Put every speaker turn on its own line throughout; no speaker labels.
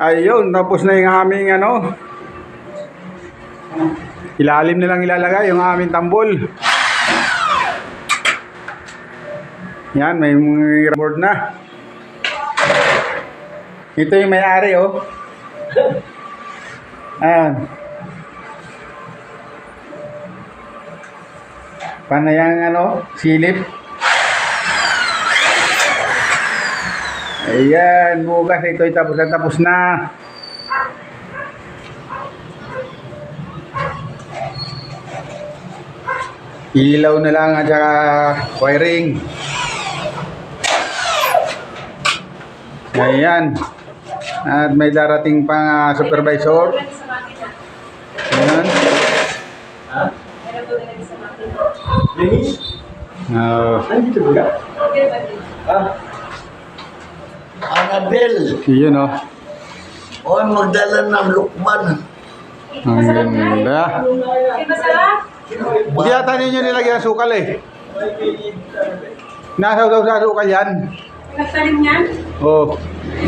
Ayun, tapos na yung aming ano. Ilalim na lang ilalagay yung aming tambol. Yan, may board na. Ito yung may-ari, oh. Ayan. Panayang ano, silip. Ayan, bukas ito'y tapos na tapos na. Ilaw na lang at saka wiring. Ayan. At may darating pang supervisor. Ayan.
Anabel,
Yun, oh.
o magdala ng lukman.
Ang ganda. Hindi yata ninyo nilagyan ng sukal eh. Nasaw daw sa sukal yan.
Nagtalim yan?
Oh.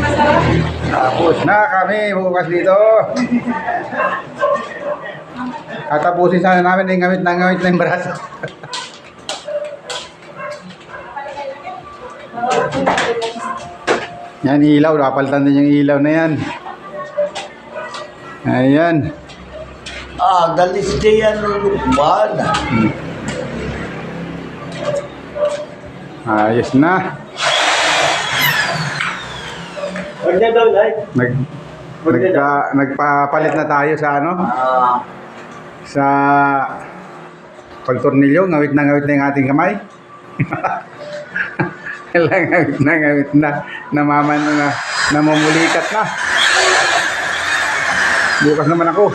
Masarap?
Tapos na kami bukas dito. Tatapusin sana namin yung gamit na yung braso. Yan ilaw, napalitan din yung ilaw na yan. Ayan.
Dalis yan ng lukman.
Ayos na. Nagpapalit na tayo sa ano? Sa pagtornilyo, ngawit na yung ating kamay. ngawit na, namaman na, namumulikat na. Bukas naman ako.